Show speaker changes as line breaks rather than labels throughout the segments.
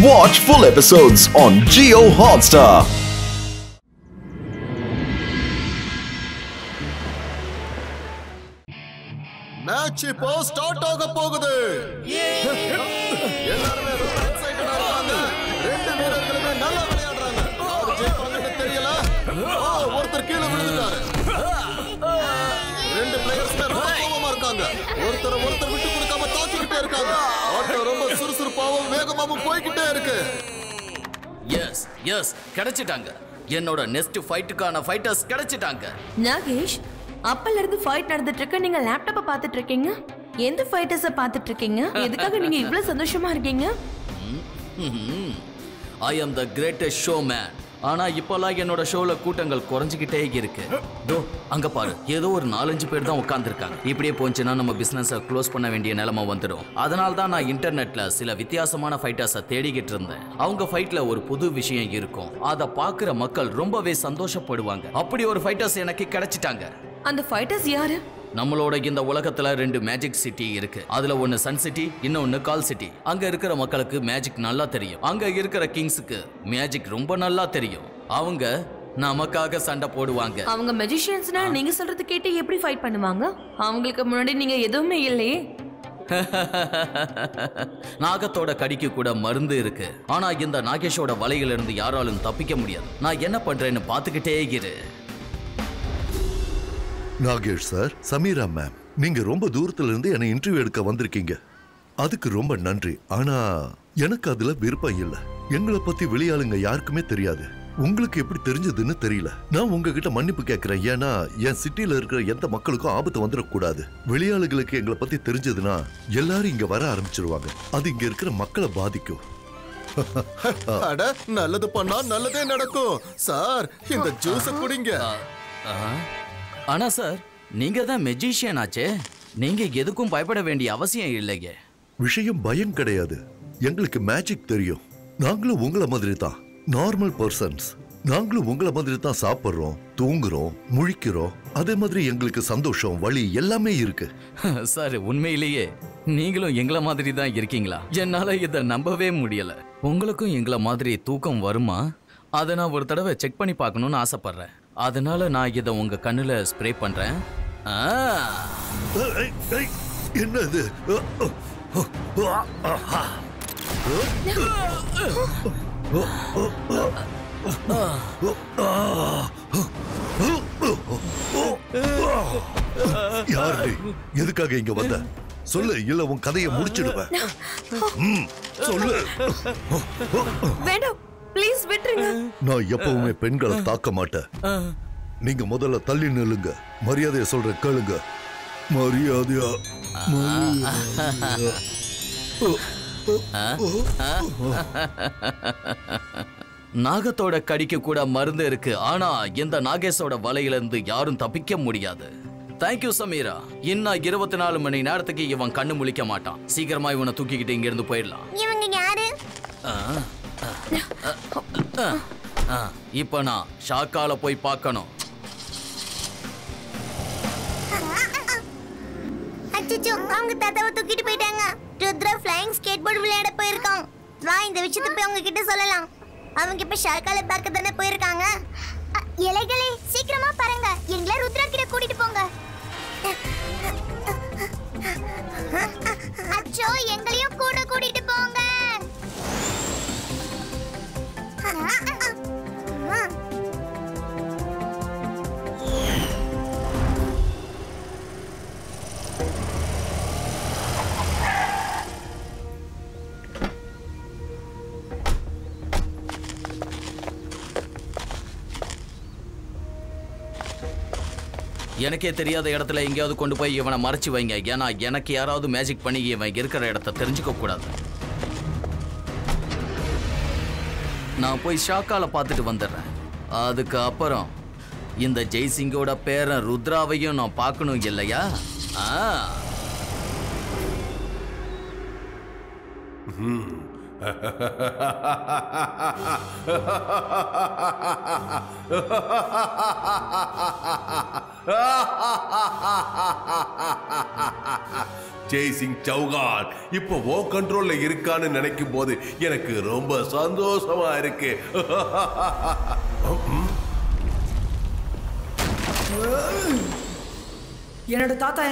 Watch full episodes on Jio Hotstar.
Match இப்போ start ஆக போகுது. எல்லாரும் ரொம்ப எக்ஸைட்டடா இருக்காங்க. ரெண்டு வீரர்களுமே நல்லா விளையாடுறாங்க. யாரு ஜெயிப்பாங்கன்னு தெரியல. ஒருத்தர் கீழே விழுந்துட்டாரு. ரெண்டு பிளேயர்ஸ்மே ரொம்ப கோவமா இருக்காங்க. ஒருத்தர் விட்டு கொடுக்காம தாக்கிக்கிட்டே இருக்காங்க. ஆட்டம் ரொம்ப சுறுசுறுப்பாவும் வேகமாவும் போய்கிட்டே இருக்கு.
எஸ் கிடைச்சிட்டாங்க. என்னோட நெக்ஸ்ட் ஃபைட்டுக்கான ஃபைட்டர்ஸ் கிடைச்சிட்டாங்க.
நாகேஷ், அப்பல இருந்து ஃபைட் நடந்துட்டு இருக்கு. நீங்க லேப்டாப்பை பார்த்துட்டு இருக்கீங்க. எந்த ஃபைட்டர்ஸை பார்த்துட்டு இருக்கீங்க? எதுக்காக நீங்க இவ்வளவு சந்தோஷமா இருக்கீங்க?
ஐ ஆம் த கிரேட்டஸ்ட் ஷோமேன். ஆனா இப்போலாம் என்னோட ஷோல கூட்டங்கள் குறைஞ்சிக்கிட்டே இருக்கு. தோ அங்க பாரு, ஏதோ ஒரு 4-5 பேர் தான் உட்கார்ந்துருக்காங்க. இப்படியே போச்சுன்னா நம்ம பிசினஸை க்ளோஸ் பண்ண வேண்டிய நிலைமை வந்துடும். அதனால தான் நான் இன்டர்நெட்ல சில வித்தியாசமான ஃபைட்டர்ஸை தேடிக்கிட்டு இருந்தேன். அவங்க ஃபைட்ல ஒரு புது விஷயம் இருக்கும். அதை பார்க்குற மக்கள் ரொம்பவே சந்தோஷப்படுவாங்க. அப்படி ஒரு ஃபைட்டர்ஸ் எனக்கு கிடைச்சிட்டாங்க.
அந்த ஃபைட்டர்ஸ் யாரு?
நம்மளோட இந்த உலகத்துல 2 மேஜிக் சிட்டி இருக்கு. அதுல ஒன்னு சன் சிட்டி, இன்னொன்னு கால் சிட்டி. அங்க இருக்கிற மக்களுக்கு மேஜிக் நல்லா தெரியும். அங்க இருக்கிற கிங்ஸுக்கு மேஜிக் ரொம்ப நல்லா தெரியும். அவங்க நமக்காக சண்டை போடுவாங்க.
அவங்க மெஜிஷியன்ஸ்னா நீங்க சொல்றது கேட்டு எப்படி ஃபைட் பண்ணுவாங்க? அவங்களுக்கு முன்னாடி நீங்க எதுவுமே இல்லையே.
நாகத்தோட கடிக்கு கூட மருந்து இருக்கு. ஆனா இந்த நாகேஷோட வலையில இருந்து யாராலும் தப்பிக்க முடியாது. நான் என்ன பண்றேன்னு பாத்துக்கிட்டே இரு.
நாகேஷ் சார், சமீரா மேம், நீங்க ரொம்ப தூரத்துல இருந்து என்னை இன்டர்வியூ எடுக்க வந்திருக்கீங்க. அதுக்கு ரொம்ப நன்றி. ஆனா எனக்கு அதுல விருப்பம் இல்ல. எங்களை பத்தி வெளியாளுங்க யாருக்குமே தெரியாது. உங்களுக்கு எப்படி தெரிஞ்சதுன்னு தெரியல. நான் உங்ககிட்ட மன்னிப்பு கேட்கிறேன். ஏன்னா என் சிட்டில இருக்கிற எந்த மக்களுக்கும் ஆபத்து வந்துடக்கூடாது. வெளியாளுகளுக்கு எங்களை பத்தி தெரிஞ்சதுன்னா எல்லாரும் இங்க வர ஆரம்பிச்சிருவாங்க. அது இங்க இருக்கிற மக்களை பாதிக்கும்.
நல்லது பண்ணா நல்லதே நடக்கும். சார், இந்த ஜூஸ் குடிங்க.
ஆனா சார், நீங்க தான் மெஜிஷியன் ஆச்சே. நீங்க எதுக்கும் பயப்பட வேண்டிய அவசியம் இல்லையே.
விஷயம் பயம் கிடையாது. எங்களுக்கு மேஜிக் தெரியும். நாங்களும் உங்களை மாதிரி தான் நார்மல் பர்சன்ஸ். நாங்களும் உங்களை மாதிரி தான் சாப்பிடுறோம், தூங்குறோம், முழிக்கிறோம். அதே மாதிரி எங்களுக்கு சந்தோஷம், வலி எல்லாமே இருக்கு.
சார், உண்மையிலேயே நீங்களும் எங்களை மாதிரி தான் இருக்கீங்களா? என்னால இதை நம்பவே முடியல. உங்களுக்கும் எங்களை மாதிரி தூக்கம் வருமா? அதை நான் ஒரு தடவை செக் பண்ணி பார்க்கணும்னு ஆசைப்படுறேன். அதனால நான் இதை உங்க கண்ணுல ஸ்ப்ரே பண்றேன்.
என்னது? யாரு? எதுக்காக இங்க வந்த? சொல்லு, இல்ல உன் கதையை முடிச்சிடுவேன். சொல்லு.
வேண்டாம், ப்ளீஸ் விட்டுருங்க.
நான் எப்பவுமே பெண்களை தாக்க மாட்டேன். நீங்க முதல்ல தள்ளி நில்லுங்க. மரியாதையை சொல்ற கேளுங்க. மரியாதையா?
நாகத்தோட கடிக்கு கூட மருந்து இருக்கு. ஆனா இந்த நாகேஷோட வலையிலிருந்து யாரும் தப்பிக்க முடியாது. தேங்க்யூ சமீரா. இன்னும் 24 மணி நேரத்துக்கு இவன் கண்ணு முழிக்க மாட்டான். சீக்கிரமா இவனை தூக்கிக்கிட்டு இங்க இருந்து போயிடலாம்.
இவங்க யாரு?
இப்ப நான் ஷாக்கால போய் பார்க்கணும்.
அச்சச்சோ, அவங்க தாத்தாவை தூக்கிட்டு போயிட்டாங்க. ருத்ரா ஃப்ளையிங் ஸ்கேட் போர்டு விளையாட போயிருக்கான். வா, இந்த விஷயத்தை போய் அவங்க கிட்ட சொல்லலாம். அவங்க இப்ப ஷாக்கால பார்க்க தானே போயிருக்காங்க. இலைகளே, சீக்கிரமா பாருங்க. எங்களை ருத்ரா கிட்ட கூட்டிட்டு போங்க. அச்சோ, எங்களையும் கூட கூட்டிட்டு போங்க.
எனக்கே தெரியாத இடத்துல எங்கேயாவது கொண்டு போய் இவனை மறைச்சு வைங்க. ஏன்னா எனக்கு யாராவது மேஜிக் பண்ணி இவன் இருக்கிற இடத்த தெரிஞ்சுக்க கூடாது. நான் போய் ஷாக்கால பார்த்துட்டு வந்துடுறேன். அதுக்கு அப்புறம் இந்த ஜெய்சிங்கோட பேரன் ருத்ராவையும் நான் பார்க்கணும் இல்லையா?
ஜெய்சிங் சௌகான் இப்போ ஓ கண்ட்ரோல்ல இருக்கான்னு நினைக்கும் போது எனக்கு ரொம்ப சந்தோஷமா இருக்கு.
என்னோட தாத்தா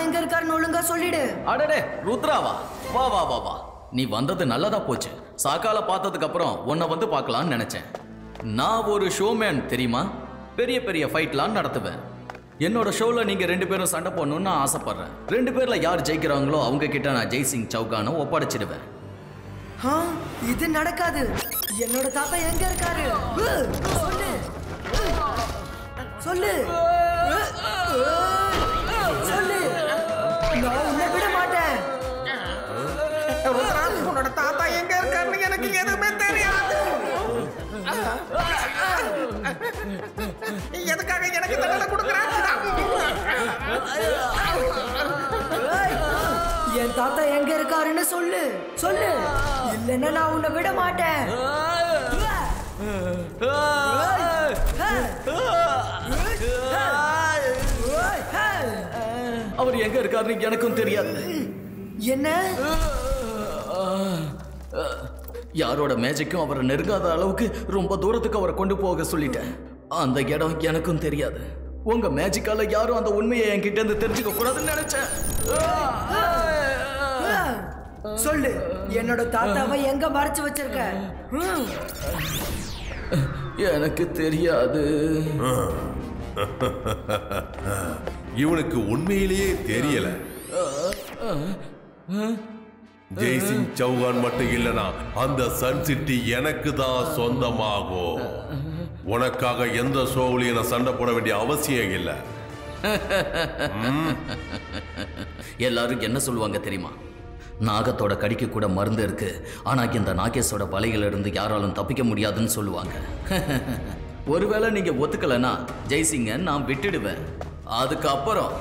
எங்க இருக்காருன்னு ஒழுங்கா சொல்லிடு.
அடடே ருத்ராவா, வா வா வா வா. நீ வந்தது நல்லதா போச்சு. சாக்கால பார்த்ததுக்கு அப்புறம் உன்னை வந்து பார்க்கலாம்னு நினைச்சேன். நான் ஒரு ஷோமேன் தெரியுமா? பெரிய பெரிய ஃபைட்லாம் நடத்துவேன். என்னோட ஷோல நீங்க 2 பேரும் சண்டை போடணும்னு நான் ஆசைப்படுறேன். 2 பேர்ல யார் ஜெயிக்கிறாங்களோ அவங்க கிட்ட நான் ஜெய்சிங் சௌகானை ஒப்படைச்சிடுவேன்.
இது நடக்காது. என்னோட தாத்தா எங்க இருக்காரு? சொல்லு சொல்லு. நான் உன்னை விட மாட்டேன்.
உன்னோட தாத்தா எங்க இருக்காருன்னு எனக்கு எதுவுமே தெரியாது. எதுக்காக எனக்கு தண்டனை கொடுக்குறாங்க?
என் தாத்தா எங்க இருக்காருன்னு சொல்லு சொல்லு. இல்லைன்னா நான் உன்னை விட மாட்டேன்.
அவர் எங்க இருக்காருன்னு எனக்கும் தெரியாது.
என்ன?
யாரோட மேஜிக்கும் அவரை நெருங்காத அளவுக்கு ரொம்ப தூரத்துக்கு அவரை கொண்டு போக சொல்லிட்டேன். அந்த இடம் எனக்கும் தெரியாது. உங்க மேஜிக்கால யாரும் அந்த உண்மையை என்கிட்ட இருந்து தெரிஞ்சுக்க கூடாதுன்னு நினைச்சேன்.
சொல்லு, என்னோட தாத்தாவை எங்க மறைச்சு வச்சிருக்க?
எனக்கு தெரியாது.
இவனுக்கு உண்மையிலேயே தெரியல. ஜெய்சிங் சௌகான் மட்டும் இல்லனா அந்த சன் சிட்டி எனக்கு தான் சொந்தமாகும். உனக்காக எந்த ஷோவிலையும் நான் சண்டை போட வேண்டிய அவசியம் இல்லை.
எல்லாரும் என்ன சொல்லுவாங்க தெரியுமா? நாகத்தோட கடிக்க கூட மருந்து இருக்கு, ஆனா இந்த நாகேஷோட வலையில இருந்து யாராலும் தப்பிக்க முடியாதுன்னு சொல்லுவாங்க. ஒருவேளை நீங்க ஒத்துக்கலனா ஜெய்சிங்க நான் விட்டுடுவேன். அதுக்கப்புறம்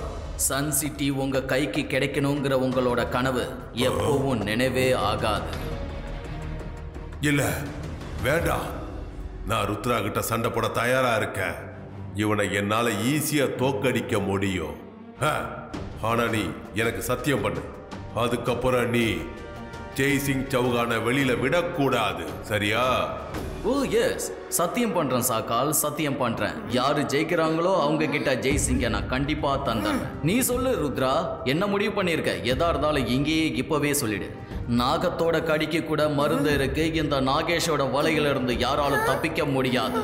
சன் சிட்டி உங்க கைக்கு கிடைக்கணுங்கிற உங்களோட கனவு எப்பவும் நினைவே ஆகாது.
இல்ல வேண்டாம், நான் ருத்ரா கிட்ட சண்டை போட தயாரா இருக்கேன். இவனை என்னால ஈஸியா தோக்கடிக்க முடியும். ஆனா நீ எனக்கு சத்தியம் பண்ணு, அதுக்கப்புறம் நீ ஜெய்சிங் சௌகானை வெளியில விடக்கூடாது, சரியா?
ஓ எஸ், சத்தியம் பண்றேன் சாக்கால், சத்தியம் பண்றேன். யாரு ஜெயிக்கிறாங்களோ அவங்க கிட்ட ஜெய்சிங்க நான் கண்டிப்பா தந்தேன். நீ சொல்லு ருத்ரா, என்ன முடிவு பண்ணிருக்க? எதா இருந்தாலும் இங்கேயே இப்பவே சொல்லிடு. நாகத்தோட கடிக்கு கூட மருந்து இருக்கு, இந்த நாகேஷோட வலையில இருந்து யாராலும் தப்பிக்க முடியாது.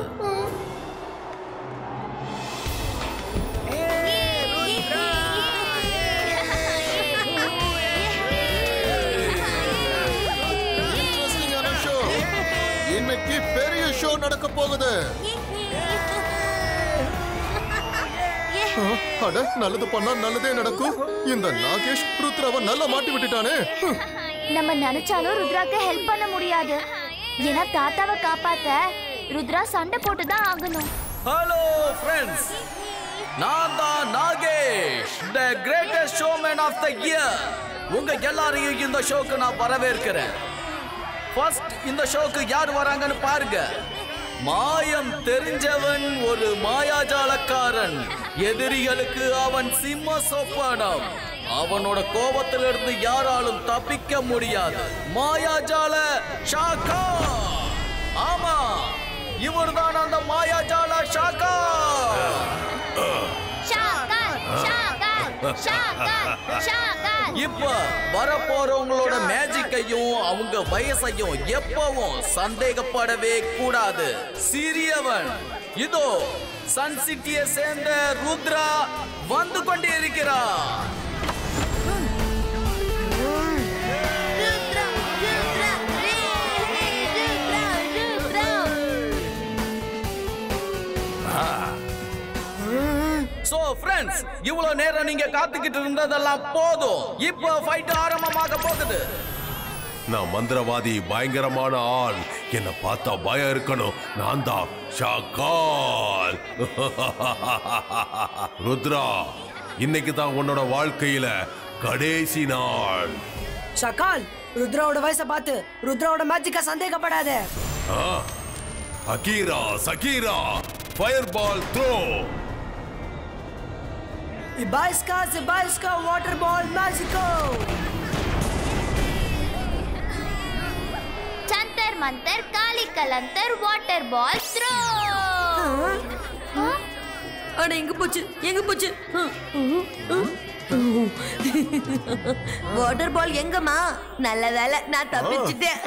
இன்னைக்கு பெரிய ஷோ நடக்க போகுது. அட, நல்லது பண்ணா நல்லதே நடக்கும். இந்த நாகேஷ் ருத்ராவை நல்லா மாட்டி விட்டுட்டானே.
நம்ம நினைச்சாலும் ருத்ராக்கு ஹெல்ப் பண்ண முடியாது. ஏன்னா தாத்தாவை காப்பாத்த ருத்ரா சண்டை போட்டு தான் ஆகணும்.
ஹலோ ஃப்ரெண்ட்ஸ், நான் தான் Nagesh, the greatest showman of the year. உங்க எல்லாரையும் இந்த ஷோக்கு நான் வரவேற்கிறேன். ஃபர்ஸ்ட் இந்த ஷோக்கு யார் வராங்கன்னு பாருங்க. மாயம் தெரிஞ்சவன் ஒரு மாயாஜாலக்காரன். எதிரிகளுக்கு அவன் சிம்ம சொப்பனம். அவனோட கோபத்திலிருந்து யாராலும் தப்பிக்க முடியாது. மாயாஜால ஷாக்கா. ஆமா, இவர்தான் அந்த மாயாஜால ஷாக்கா. இப்ப வரப்போறவங்களோட மேஜிக்கையும் அவங்க வயசையும் எப்பவும் சந்தேகப்படவே கூடாது. சிறியவன் இதோ சன் சிட்டியை சேர்ந்த ருத்ரா வந்து கொண்டே இருக்கிறார். சோ ஃப்ரெண்ட்ஸ், இவ்வளவு நேரம் நீங்க காத்துக்கிட்டு இருந்ததெல்லாம் போதும். இப்போ ஃபைட் ஆரம்பமாக போகுது.
நான் மந்திரவாதி, பயங்கரமான ஆள். என்ன பார்த்தா பயம் இருக்கணும். நான் தான் ஷாக்கால். ருத்ரா, இன்னைக்கு தான் உன்னோட வாழ்க்கையில கடைசி நாள்.
ஷாக்கால், ருத்ராவோட வயசை பார்த்து ருத்ராவோட மேஜிக்கா சந்தேகப்படாத.
Akira, Sakira, fire ball throw.
Ibaiska water ball magico.
Chantar mantar kali kalantar water ball throw.
அட எங்க போச்சு வாட்டர் பால் எங்கம்மா? நல்ல வேலை நான் தப்பிச்சிட்டேன்.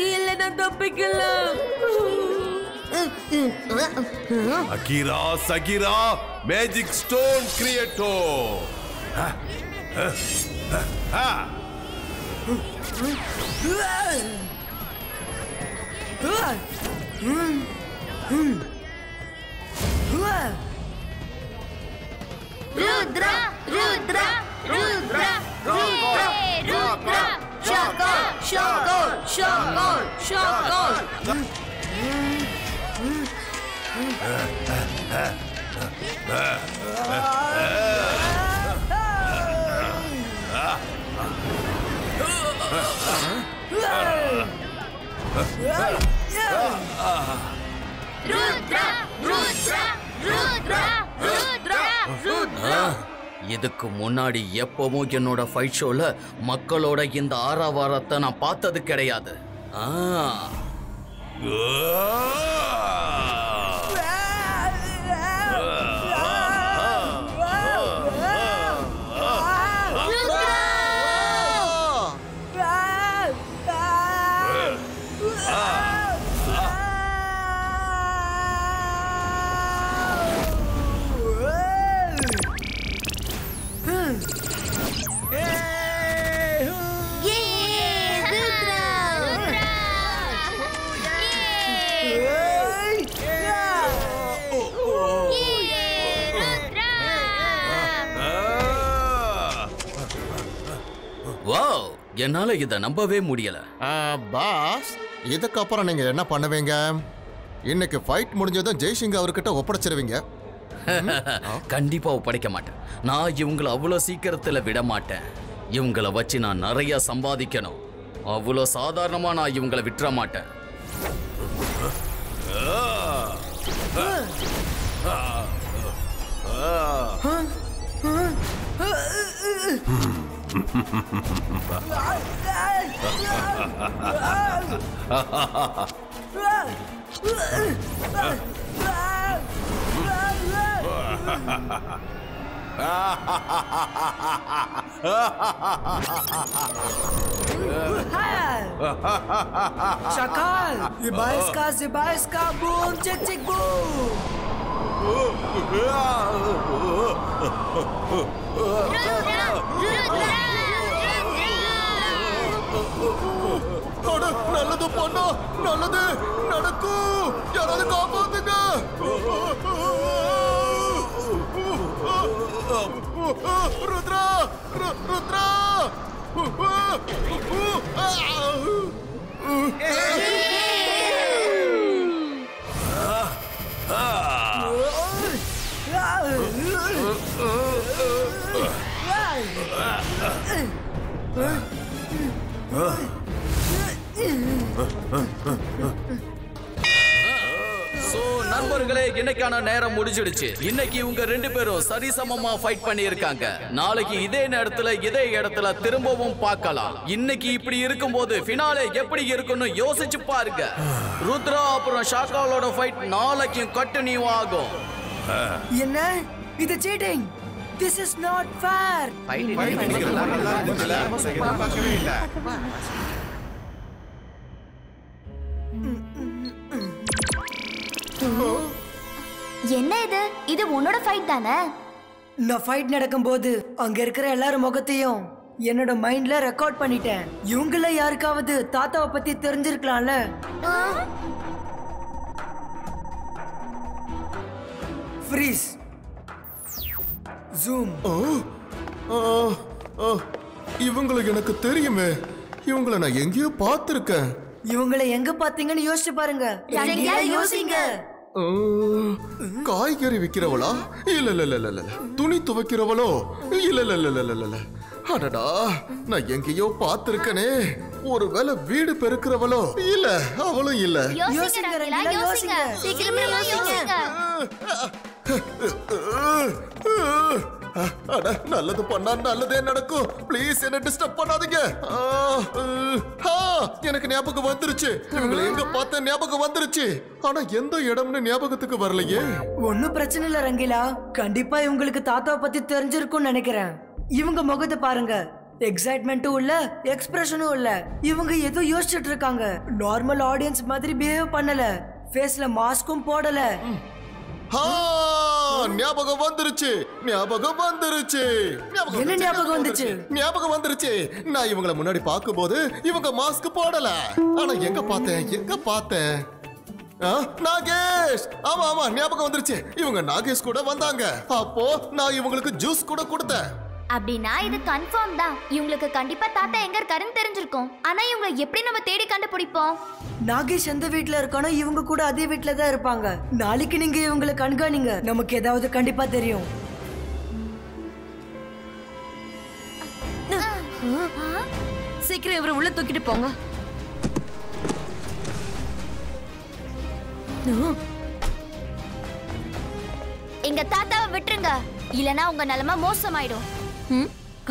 இல்ல நான் தப்பிக்கல.
அகிரா சகிரா மேஜிக் ஸ்டோன் கிரியேட்டோ.
Rudra, Rudra, Rudra, Rudra, Rudra,
Shakol.
Rudra, Rudra, Rudra, Rudra, Rudra.
இதுக்கு முன்னாடி எப்பவும் என்னோட ஃபைட் ஷோல மக்களோட இந்த ஆரவாரத்தை நான் பார்த்தது கிடையாது. வாவ், என்னால இத நம்பவே முடியல.
பாஸ், இதுக்கப்புறம் நீங்க என்ன பண்ணுவீங்க? இன்னைக்கு ஃபைட் முடிஞ்சதும் ஜெய்சிங் அவர்கிட்ட ஒப்படைச்சிருவீங்க?
கண்டிப்பா ஒப்படைக்க மாட்டேன். நான் இவங்களை அவ்வளவு சீக்கிரத்துல விட மாட்டேன். இவங்களை வச்சு நான் நிறைய சம்பாதிக்கணும். அவ்வளவு சாதாரணமா நான் இவங்களை விட்டுற மாட்டேன்.
Shakal, Ibaiska, boom, chick, boom.
நல்லது பொண்ணா, நல்லது நடக்கும். யாராவது காப்பாத்துங்க. ருத்ரா, ருத்ரா.
நண்பர்களே, இன்னைக்கான நேரம் முடிஞ்சிடுச்சு. இன்னைக்கு இவங்க ரெண்டு பேரும் சரிசமமா ஃபைட் பண்ணி இருக்காங்க. நாளைக்கு இதே நேரத்துல இதே இடத்துல திரும்பவும் பார்க்கலாம். இன்னைக்கு இப்படி இருக்கும்போது ஃபினாலே எப்படி இருக்குன்னு யோசிச்சு பாருங்க. ருத்ரா அப்புறம் ஷாக்காலோட ஃபைட் நாளைக்கும் கண்டினியூ ஆகும்.
என்ன இது seating? This is not fair.
என்ன இது? இது உன்னோட ஃபைட் தானே?
நான் ஃபைட் நடக்கும்போது அங்க இருக்கிற எல்லாரும் முகத்தையும் என்னோட மைண்ட்ல ரெக்கார்ட் பண்ணிட்டேன். இவங்கள யாருக்காவது தாத்தாவை பத்தி தெரிஞ்சிருக்கலாம்ல. Freeze, zoom.
இவங்களுக்கு எனக்கு தெரியுமே. இவங்கள நான் எங்கேயோ பார்த்திருக்கேன்.
இவங்களை எங்க பாத்தீங்கன்னு யோசிச்சு பாருங்க. யோசிங்க.
காய்கறி விக்கிறவளா? இல்ல. துணி துவைக்கிறவளோ? இல்ல. அடடா, நான் எங்கேயோ பார்த்திருக்கனே. ஒருவேளை வீடு பெருக்கிறவளோ? இல்ல, அவளும் இல்ல.
யோசிங்க, சீக்கிரமா யோசிங்க.
அட நல்லது பண்ணா நல்லதே நடக்கும். ப்ளீஸ் என்ன டிஸ்டர்ப் பண்ணாதீங்க. எனக்கு ஞாபகம் வந்துருச்சு. இவங்களை எங்க பார்த்த ஞாபகம் வந்துருச்சு. ஆனா எந்த இடம்னு ஞாபகத்துக்கு வரலையே.
ஒன்னும் பிரச்சனை இல்ல ரங்கிலா. கண்டிப்பா இவங்களுக்கு தாத்தாவை பத்தி தெரிஞ்சிருக்கும்னு நினைக்கிறேன். இவங்க முகத்தை பாருங்க. எக்ஸைட்மெண்ட்டும் இல்ல, எக்ஸ்பிரஷனும் இல்ல. இவங்க ஏதோ யோசிச்சுட்டு இருக்காங்க. நார்மல் ஆடியன்ஸ் மாதிரி பிஹேவ் பண்ணல. ஃபேஸ்ல மாஸ்க்கும் போடல.
ஞாபகம் வந்துருச்சு. ஞாபகம் வந்துருச்சு.
என்ன ஞாபகம் வந்துச்சு?
ஞாபகம் வந்துருச்சு. நான் இவங்களை முன்னாடி பார்க்கும்போது இவங்க மாஸ்க் போடல. ஆனா எங்க பார்த்தேன்? நாகேஷ். ஆமா ஆமா ஞாபகம் வந்துருச்சு. இவங்க நாகேஷ் கூட வந்தாங்க. அப்போ நான் இவங்களுக்கு ஜூஸ் கூட கொடுத்தேன்.
அப்படின்னா இது கன்ஃபார்ம் தான். இவங்களுக்கு கண்டிப்பா தாத்தா எங்க இருக்காருன்னு தெரிஞ்சிருக்கும். ஆனா இவங்க எப்படி நம்ம தேடி கண்டுபிடிப்போம்?
நாகேஷ் எந்த வீட்ல இருக்கானோ இவங்க கூட அதே வீட்ல தான் இருப்பாங்க. நாளைக்கு நீங்க இவங்களை கண்காணிங்க. நமக்கு ஏதாவது கண்டிப்பா தெரியும்.
சீக்கிரம் இவரை உள்ள தூக்கிட்டு போங்க.
எங்க தாத்தாவை விட்டுருங்க. இல்லனா உங்க நிலைமை மோசமாயிடும்.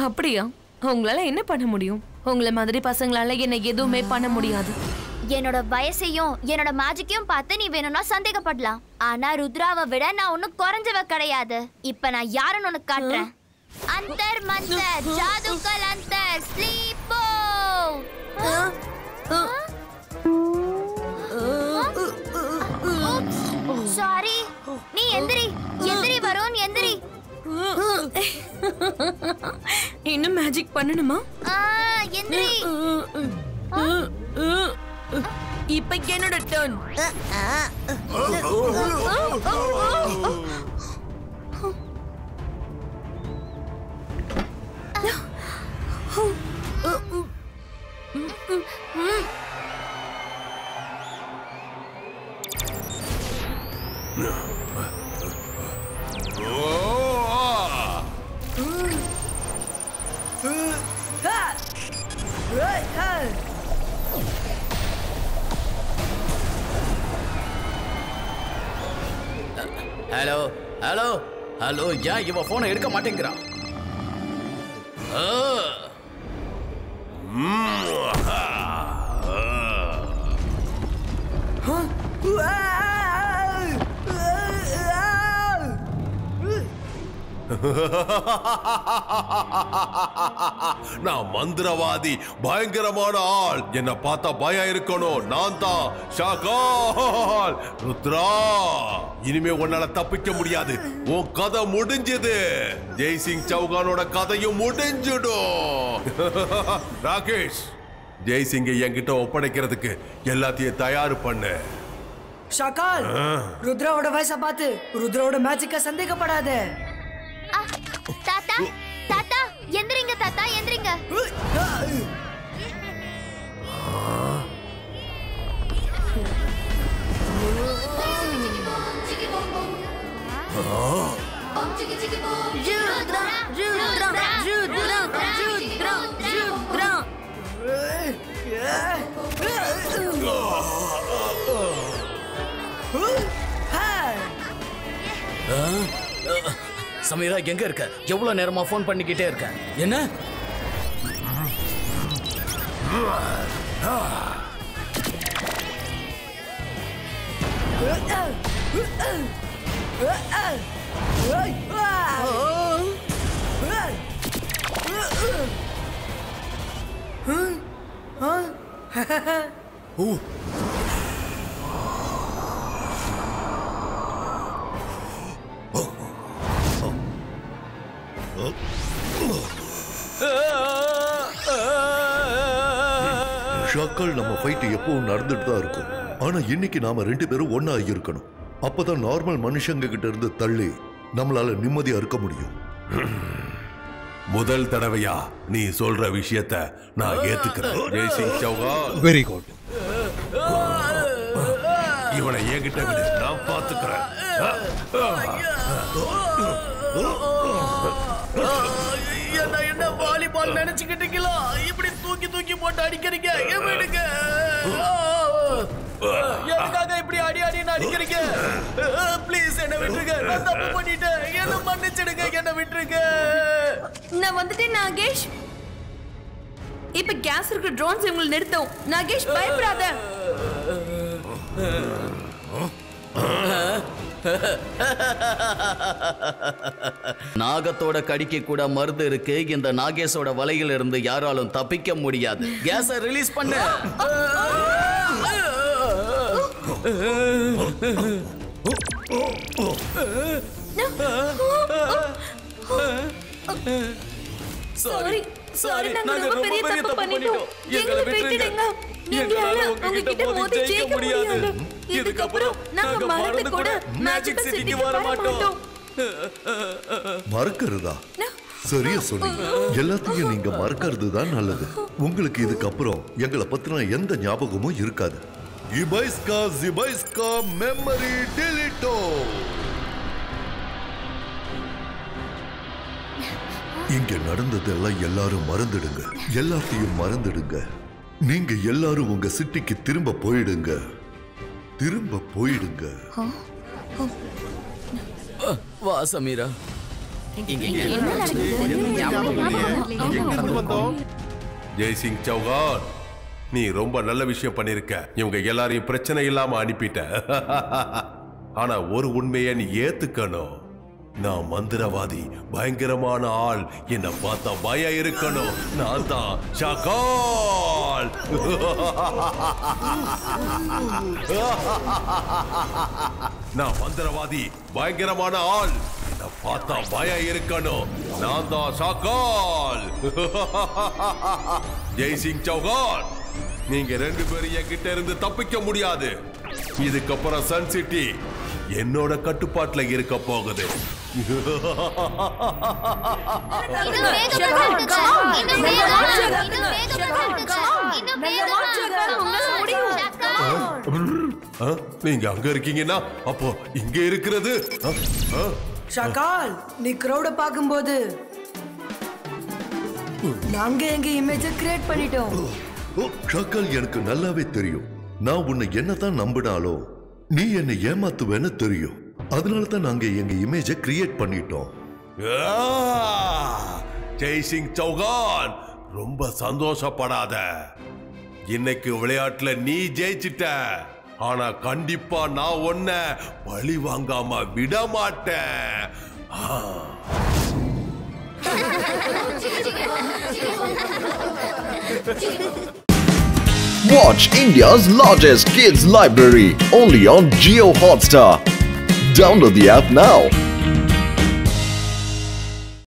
அப்படியா? உங்களால என்ன பண்ண முடியும்? உங்களை மாதிரி பசங்களால என்ன எதுவுமே பண்ண முடியாது.
என்னோட வயசையும் என்னோட மேஜிக்கையும் பார்த்து நீ வேணும்னா சந்தேகப்படலாம். ஆனா ருத்ராவை விட நான் ஒன்னும் குறைஞ்சவ கிடையாது. இப்ப நான் யாருன்னு உனக்கு காட்டுறேன். அந்தர் மந்தர் ஜாதுகல் அந்தர் ஸ்லீப்போ. சாரி. நீ எந்திரி. எந்திரி வருண், எந்திரி.
இன்னும் மேஜிக் பண்ணணுமா?
எந்திரி.
இப்ப என்னோட டர்ன்.
ஹலோ ஹலோ ஹலோ, ஏன் இவன் போனை எடுக்க மாட்டேங்கிறான்?
நான் மந்திரவாதி, பயங்கரமான ஆள். என்ன பார்த்தா பயம் இருக்கணும். நான் தான் ஷாகால் ருத்ரா. இனிமே உன்னால தப்பிக்க முடியாது. உன் கதை முடிஞ்சது. ஜெய்சிங் சௌகானோட கதையும் முடிஞ்சிடும். ராகேஷ், ஜெய்சிங்கை என்கிட்ட ஒப்படைக்கிறதுக்கு எல்லாத்தையும் தயார் பண்ணு.
ஷாகால், ருத்ராவோட வயசை பார்த்து ருத்ராவோட மேஜிக்க சந்தேகப்படாத.
தாத்தா தாத்தா எந்திரிங்க. தாத்தா எந்திரிங்க.
சமீரா, எங்க இருக்க? எவ்வளவு நேரமா போன் பண்ணிக்கிட்டே இருக்க? என்ன?
ஷாக்கால், நம்ம ஃபைட் எப்பவும் நடந்துட்டு தான் இருக்கும். ஆனா இன்னைக்கு நாம 2 பேரும் ஒன்னா இருக்கணும். அப்பதான் நார்மல் மனுஷங்க கிட்ட இருந்து தள்ளி நம்மளால நிம்மதியா இருக்க முடியும்.
முதல் தடவையா நீ சொல்ற விஷயத்த நான் ஏத்துக்கிறேன். Jaisingh Chauhan,
very good.
இவனை என்கிட்ட விடு, நான் பாத்துக்கிறேன்.
என்ன வாலிபால் நினைச்சுக்கிட்டீங்களா? இப்படி தூக்கி தூக்கி போட்டு அடிக்கிறீங்க. எதுக்காக இப்படி அடி அடி என்ன அடிக்கிறீங்க? ப்ளீஸ் என்ன விட்டுருங்க. நான் தப்பு பண்ணிட்டேன். என்ன மன்னிச்சிடுங்க. என்ன விட்டுருங்க.
நான் வந்துட்டேன் நாகேஷ். இப்ப கேஸ் இருக்கிற ட்ரோன்ஸ் இவங்களை நிறுத்தும். நாகேஷ் பயப்படாத.
நாகத்தோட கடிக்கு கூட மருந்து இருக்கு. இந்த நாகேஷோட வலையில இருந்து யாராலும் தப்பிக்க முடியாது. கேஸை ரிலீஸ் பண்ணு.
சாரி நாங்க ரொம்ப பெரிய தப்பு பண்ணிட்டோம். எங்களை விட்டுடுங்க. எங்களால உங்ககிட்ட மோதி ஜெயிக்க முடியாது. இதுக்கப்புறம் நாங்க மறந்து கூட மேஜிக் சிட்டிக்கு வர மாட்டோம்.
மறக்கிறதா? சரியா சொன்னீங்க. எல்லாத்தையும் நீங்க மறக்கிறது தான் நல்லது. உங்களுக்கு இதுக்கப்புறம் எங்களை பத்தின எந்த ஞாபகமும் இருக்காது. இபைஸ்கா மெமரி டிலிட்டோ. இங்க நடந்ததெல்லாம் எல்லாரும் மறந்துடுங்க. எல்லாத்தையும் மறந்துடுங்க. நீங்க எல்லாரும் உங்க சிட்டிக்கு திரும்ப போயிடுங்க.
வா சமீரா.
ஜெய்சிங் சௌகான், நீ ரொம்ப நல்ல விஷயம் பண்ணிருக்க. இவங்க எல்லாரையும் பிரச்சனை இல்லாம அனுப்பிட்ட. ஆனா ஒரு உண்மையை நீ ஏத்துக்கணும். நான் மந்திரவாதி, பயங்கரமான ஆள். என்ன பார்த்தா பயம் இருக்கணும். நான் தான் ஷாகால். நான் மந்திரவாதி, பயங்கரமான ஆள். என்ன பார்த்தா பயம் இருக்கணும். நான் தான் ஷாகால். ஜெய்சிங் சௌகான், நீங்க ரெண்டு பேரும் என்கிட்ட இருந்து தப்பிக்க முடியாது. இதுக்கப்புறம் சன் சிட்டி என்னோட கட்டுப்பாட்டுல இருக்க போகுது. நீங்க அங்க இருக்கீங்கன்னா அப்போ இங்க இருக்கிறது
ஷாகால், நீ கிரௌட பாக்கும்போது நாங்க எங்க இமேஜ கிரியேட் பண்ணிட்டோம்.
ஷாகால், எனக்கு நல்லாவே தெரியும். நான் உன்னை என்னதான் நம்பினாலும் நீ என்னை ஏமாத்துவேன்னு தெரியும். அதனால தான் நாங்க எங்க இமேஜ கிரியேட் பண்ணிட்டோம்.
ஜெய்சிங் சௌகான், ரொம்ப சந்தோஷப்படாத. இன்னைக்கு விளையாட்டுல நீ ஜெயிச்சிட்ட. ஆனா கண்டிப்பா நான் உன்னை பழி வாங்காம விட மாட்டேன்.
Watch India's largest kids library only on Jio Hotstar. Download the app now.